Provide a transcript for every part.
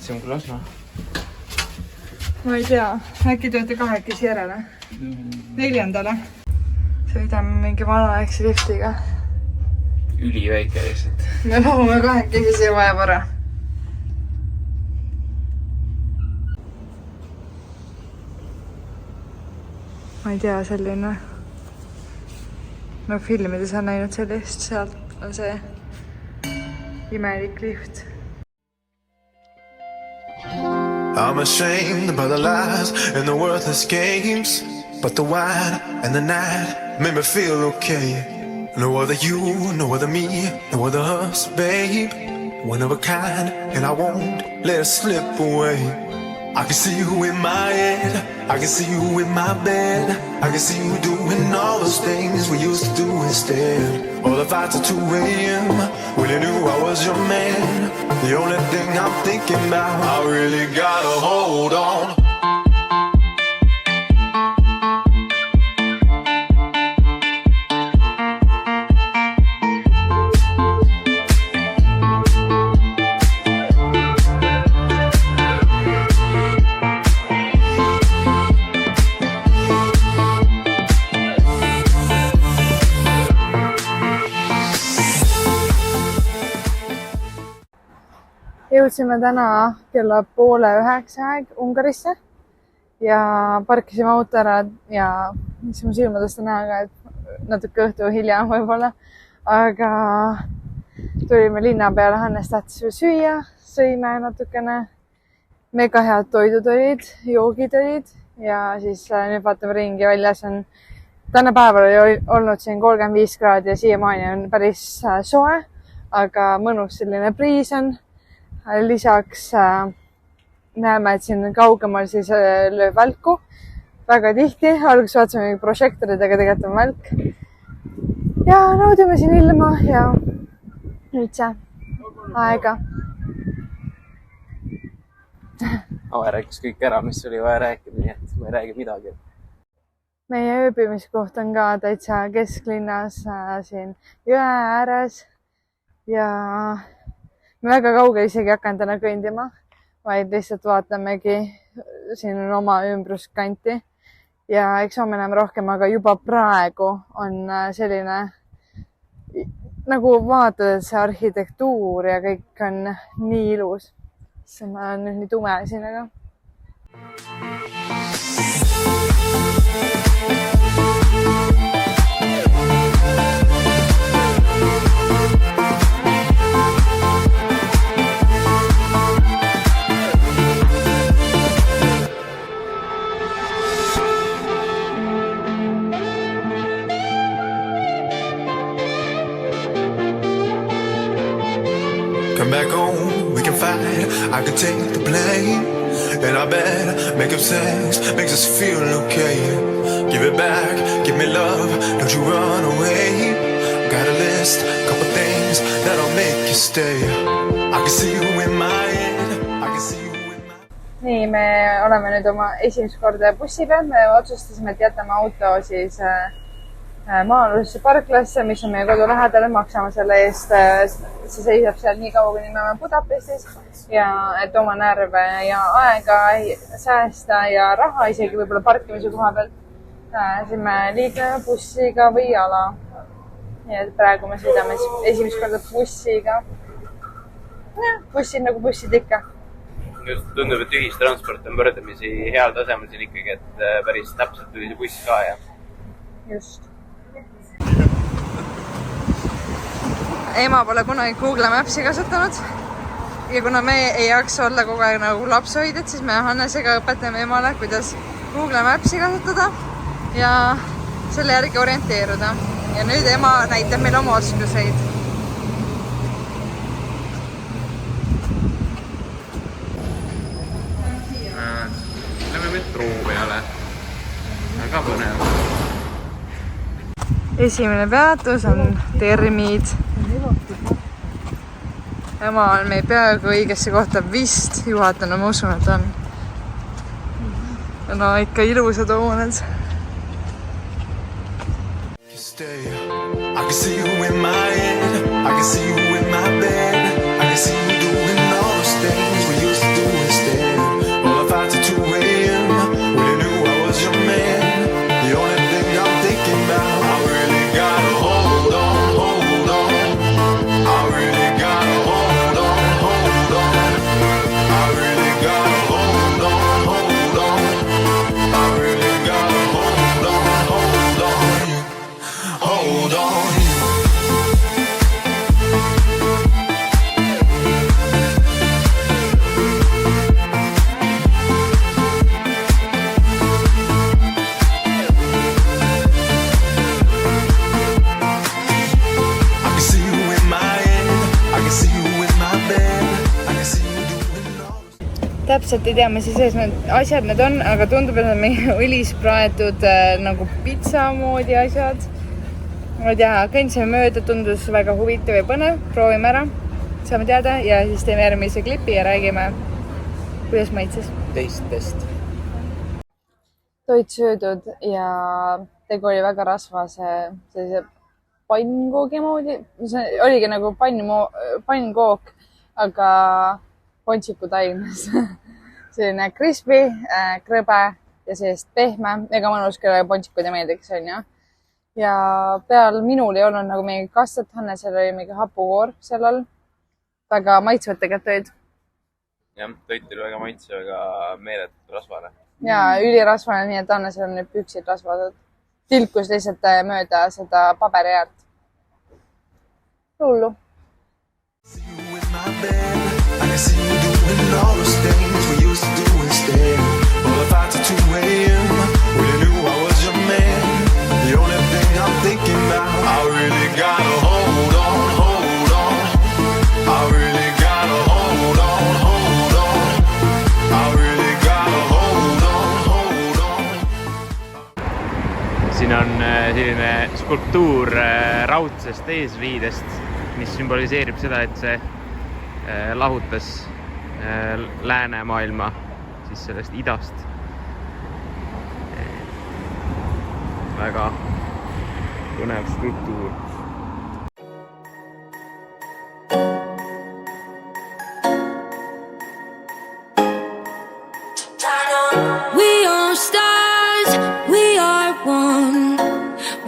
lihtsam kui Lasna. Ma ei tea, äkki tööte kahekesi järele? 4. Sõidame mingi vanaaegse liftiga. Üliväike lihtsalt. Me mahume kahekesi, see vajab ära. Ma ei tea, selline... No filmides on näinud sellist, sealt on see imelik lift. I'm ashamed by the lies and the worthless games, but the wine and the night made me feel okay. No other you, no other me, no other us, babe. One of a kind, and I won't let it slip away. I can see you in my head, I can see you in my bed, I can see you doing all those things we used to do instead. All the fights at 2 a.m. when you knew I was your man. The only thing I'm thinking about, I really gotta hold on. Jõudsime täna kella 8:30 aeg Ungarisse ja parkisime auto ära ja mis mu silmadest on näha ka, et natuke õhtu hilja võib-olla, aga tulime linna peale, Hannes tahtis veel süüa, sõime natukene, mega head toidud olid, joogid olid ja siis nüüd vaatame ringi, väljas on täna päeval oli olnud siin 35 kraadi ja siiamaani on päris soe, aga mõnus selline priis on. Lisaks näeme, et siin kaugemal siis lööb välku väga tihti. Alguses vaatasime mingi prožektorid, aga tegelikult on välk. Ja naudime siin ilma ja üldse aega. Ave rääkis kõik ära, mis oli vaja rääkida, nii et ma ei räägi midagi. Meie ööbimiskoht on ka täitsa kesklinnas siin jõe ääres ja me väga kaugel isegi hakanud täna kõndima, vaid lihtsalt vaatamegi siin on oma ümbruskanti ja eks homme näeme rohkem, aga juba praegu on selline nagu vaatad, et see arhitektuur ja kõik on nii ilus. See on nüüd nii tume siin, aga Come back home, we can fight, I can take the blame. And I bet making sex makes us feel okay. Give it back, give me love, don't you run away. Got a list, couple things that'll make you stay. I can see you in my head, I can see you in my... Nii, me oleme nüüd oma esimest korda bussi peal. Me otsustasime, et jätame auto siis maa-alusesse parklasse, mis on meie kodu lähedal, maksame selle eest. See seisab seal nii kaua, kuni me oleme Budapestis ja et oma närve ja aega säästa ja raha isegi võib-olla parkimise koha peal. Siis me liigume bussiga või jala. Ja praegu me sõidame esimest korda bussiga. Ja, bussid nagu bussid ikka. Just tundub, et ühistransport on võrdlemisi heal tasemel siin ikkagi, et päris täpselt tuli see buss ka ja... Just. Ema pole kunagi Google Mapsi kasutanud ja kuna me ei jaksa olla kogu aeg nagu lapsehoidjad, siis me Hannesega õpetame emale, kuidas Google Mapsi kasutada ja selle järgi orienteeruda. Ja nüüd ema näitab meile oma oskuseid. Lähme metroo peale. Väga põnev. Esimene peatus on termid. Ema on meie peaaegu õigesse kohta vist juhatanud, ma usun, et on. No ikka ilusad hooned. I can see you in my head, I can see you in my bed, I can see you doing all those things we used to do täpselt ei tea, mis sees need asjad need on, aga tundub, et on mingi õlis praetud nagu pitsa moodi asjad. Ma ei tea, kõndsime mööda, tundus väga huvitav ja põnev, proovime ära, saame teada ja siis teeme järgmise klipi ja räägime, kuidas maitses. Teistest. Toit söödud ja tegu oli väga rasvase sellise pannkoogi moodi. See oligi nagu pannkook, aga pontsiku taignas. Selline crispy, krõbe ja sellist pehme, ega mõnus, kellele pontsikud ei meeldiks, on ju. Ja peal minul ei olnud nagu mingi kastetanne, seal oli mingi hapukoor seal all. Väga maitsvad tegelikult olid. Jah, toit oli väga maitsev, aga meeletult rasvane. Ja ülirasvane, nii et Anne seal on need püksid rasvased. Tilkus lihtsalt mööda seda paberi äärt. Hullu. I can see you doing all those things we used to do instead. Well, if I to 2 a.m. when you knew I was your man. The only thing I'm thinking about, I really gotta hold on, hold on. I really gotta hold on, hold on. I really gotta hold on, hold on. Siin on selline skulptuur raudsest eesriidest, mis symboliseerib seda, et see lahutas läänemaailma siis sellest idast. Väga põnev skulptuur. We are stars, we are one.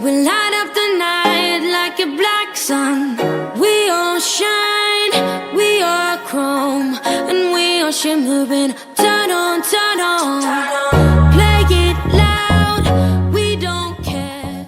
We light up the night like a black sun. We all shine, we are chrome, and we are shimmering. Turn on, turn on. Play it loud, we don't care.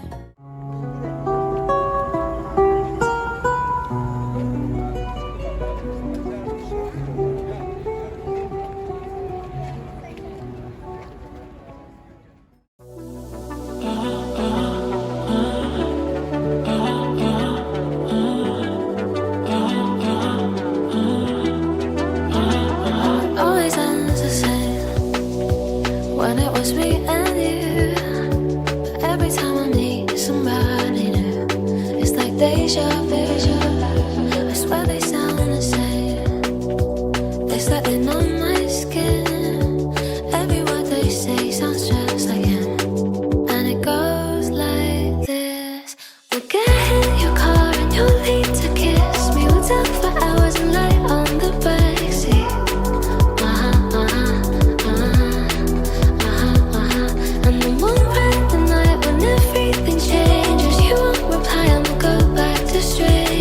Always ends the same when it was me and you. But every time I meet somebody new, it's like deja vu. I swear they sound the same. They slightly on my skin. Every word they say sounds just like him. And it goes like this. We'll get in your car and you'll need to kiss me. We'll talk for hours and lie on the backseat. And then we'll ride the night when everything changes. You won't reply and we'll go back to strangers.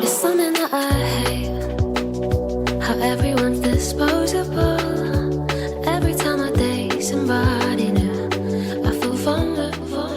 It's something that I hate, how everyone's disposable. Every time I date somebody new, I feel vulnerable.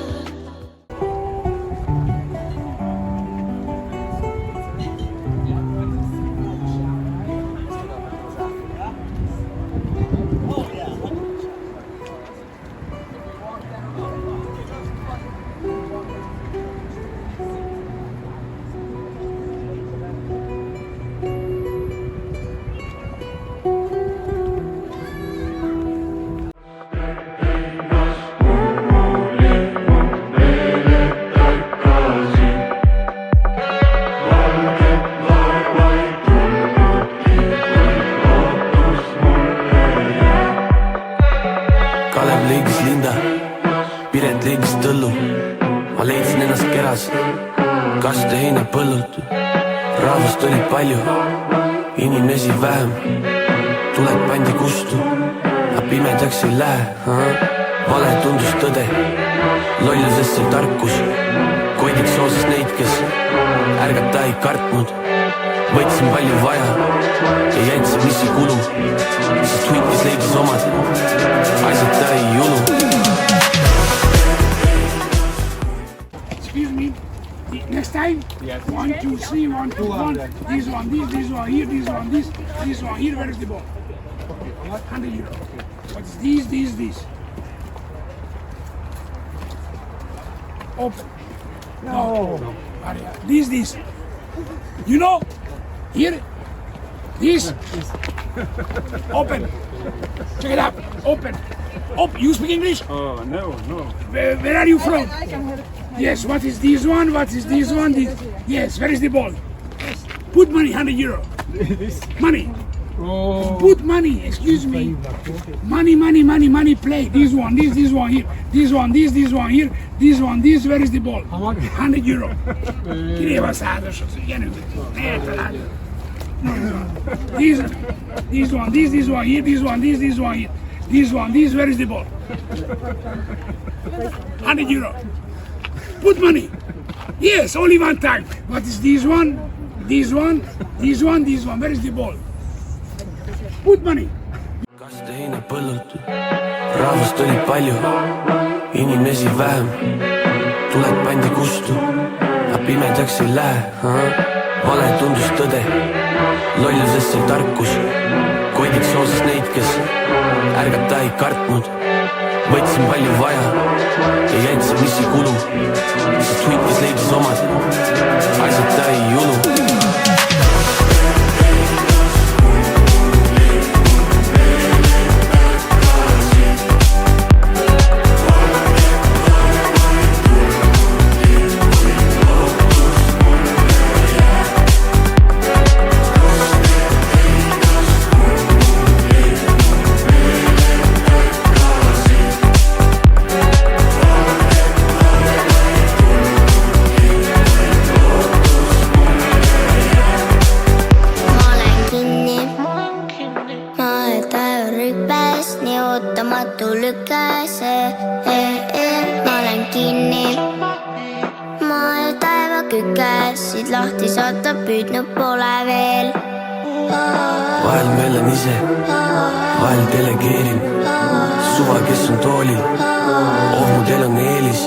Kalev lõigis linda, Piret lõigis tõllu. Ma leidsin ennast keras, kaste heinad põllult. Rahvast oli palju, inimesi vähem. Tuled pandi kustu, aga pimedaks ei lähe. Vale tundus tõde, lollusest sai tarkus. Koidiks oosas neid, kes ärgata ei kartnud. Võtsin palju vaja ja jätsin mis ei kulu, sest huitis leidis omad, asjad ta ei julu. Excuse me, next time? Yes. 1, 2, 3, 1, 2, 1. This one, this one here, this one, this one here. Where is the ball? What? 100 euro. What's this? Open. No. This. You know? Here. This. Open. Check it out. Open. You speak English? Oh, no. Where are you from? I can hear. Yes, what is this one? Yes, where is the ball? Put money, 100 euro. Money. Oh. Put money, excuse me. Money, play. This one here. This one here. This one, where is the ball? 100 euro. Kirjava säädös, jäänyt. This one here. This one here. Where is the ball? 100 euro. Put money. Yes, only one time. What is this one? This one. Where is the ball? Put money. kaste heina põllult, rahvast oli palju, inimesi vähem, tuled pandi kustu, aga pimedaks ei lähe. Vale tundus tõde, lollusest sai tarkus, koidiks oosas neid, kes ärgata ei kartnud. Võtsin palju vaja ja jätsin mis ei kulu, sest huit, kes leidis omad, asjad ta ei julu. Lahti saata püüdnud pole veel. Vahel meelen ise, vahel delegeerin, suva kes on toolil, ohmudel on eelis,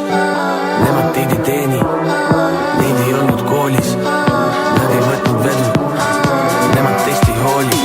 nemad teid ei teeni, neid ei olnud koolis, nad ei võtnud vedu, nemad teist ei hooli.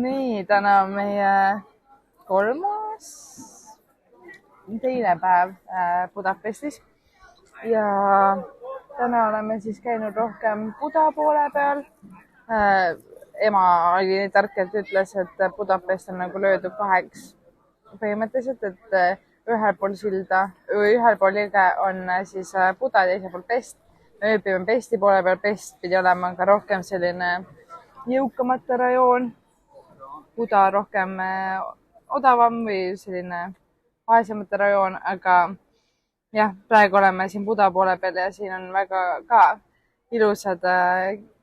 Nii, täna on meie teine päev Budapestis ja täna oleme siis käinud rohkem Buda poole peal. Ema oli nii tark, et ütles, et Budapest on nagu löödud kaheks põhimõtteliselt, et ühel pool silda, ühel pool jõge on siis Buda, teisel pool Pest. Me ööbime Pesti poole peal, Pest pidi olema ka rohkem selline jõukamate rajoon. Buda rohkem odavam või selline vaesemate rajoon, aga jah, praegu oleme siin Buda poole peal ja siin on väga ka ilusad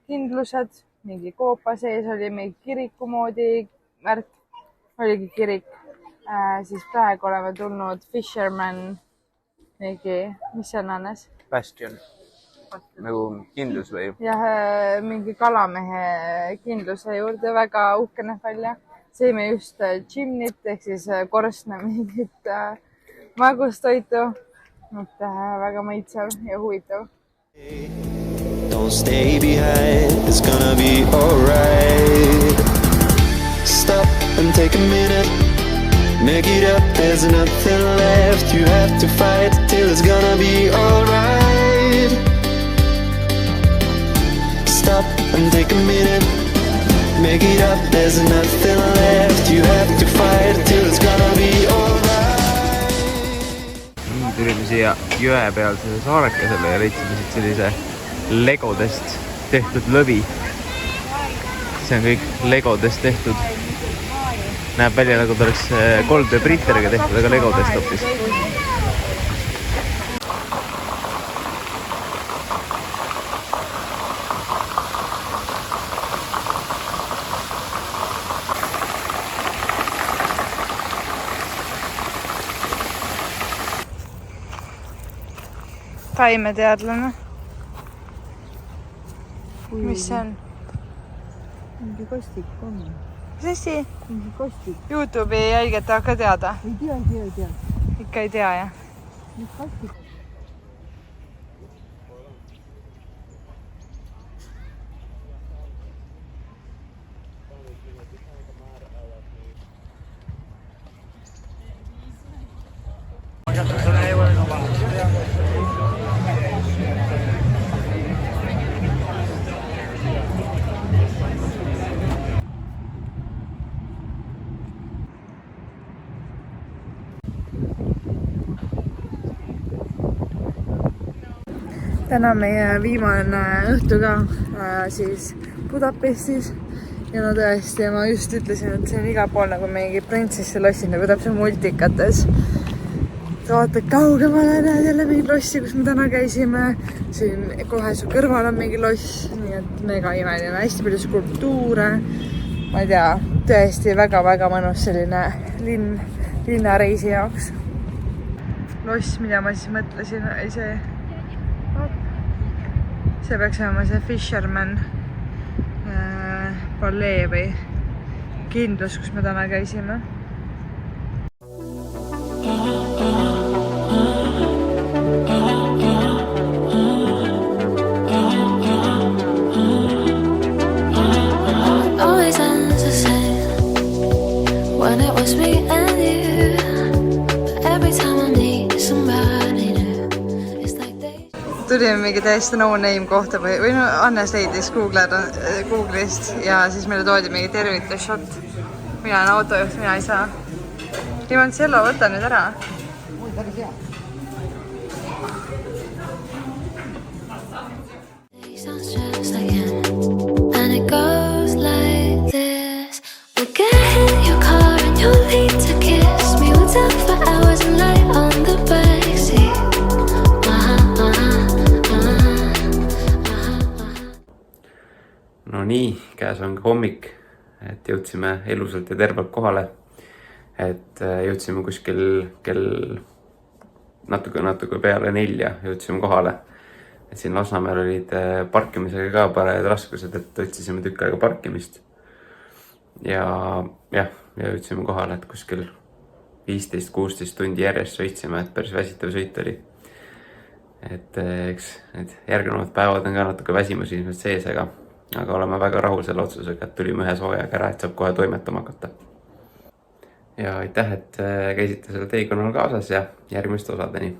kindlused, mingi koopa sees oli mingi kiriku moodi värk, oligi kirik. Siis praegu oleme tulnud Fisherman, mingi, mis see on Annes? Bastion. Nagu kindlus või? Jah, mingi kalamehe kindluse juurde, väga uhke näeb välja. Sõime just chimnit ehk siis korstna mingit magustoitu. et väga maitsev ja huvitav. Don't stay behind, it's gonna be alright. Stop and take a minute, make it up, there's nothing left. You have to fight till it's gonna be alright. Stop and take a minute, make it up, there's nothing left. You have to fight till it's gonna be alright. Tulime siia jõe pealsele saarekesele ja leidsime siit sellise legodest tehtud lõvi. See on kõik legodest tehtud. Näeb välja nagu ta oleks 3D printeriga tehtud, aga legodest hoopis. Taimeteadlane. Mis see on? Mingi kostik on. Mis asi? Mingi kostik. YouTube'i jälgijad tahavad ka teada? Ei tea. Ikka ei tea, jah? Mis kostik? Täna meie viimane õhtu ka siis Budapestis ja no tõesti, ma just ütlesin, et see on igal pool nagu mingi printsesse lossid, nagu täpselt multikates. Vaata kaugemale näed jälle mingi lossi, kus me täna käisime. Siin kohe su kõrval on mingi loss, nii et mega imeline, hästi palju skulptuure. Ma ei tea, tõesti väga-väga mõnus selline linnareisi jaoks. Loss, mida ma siis mõtlesin, oli see... See peaks olema see Fisherman palee või kindlus, kus me täna käisime. Always ends the same when it was me and you. But every time I need somebody new, it's like they... Tulime mingi täiesti no-name kohta või no Annes leidis Google'ist ja siis meile toodi mingi tervitusshot. Mina olen autojuht, mina ei saa. Limoncello, võta nüüd ära. Sounds just like him. And it goes like this. We get in your car and you need to kiss me. We'll talk for hours and lie on the backseat. No nii, käes on ka hommik, et jõudsime elusalt ja tervelt kohale. Et jõudsime kuskil kell natuke peale 4 jõudsime kohale. Et siin Lasnamäel olid parkimisega ka parajad raskused, et otsisime tükk aega parkimist. Ja jõudsime kohale, et kuskil 15-16 tundi järjest sõitsime, et päris väsitav sõit oli. Et eks need järgnevad päevad on ka natuke väsimus ilmselt sees, aga oleme väga rahul selle otsusega, et tulime ühe soojaga ära, et saab kohe toimetama hakata. Ja aitäh, et käisite selle teekonnal kaasas ja järgmiste osadeni.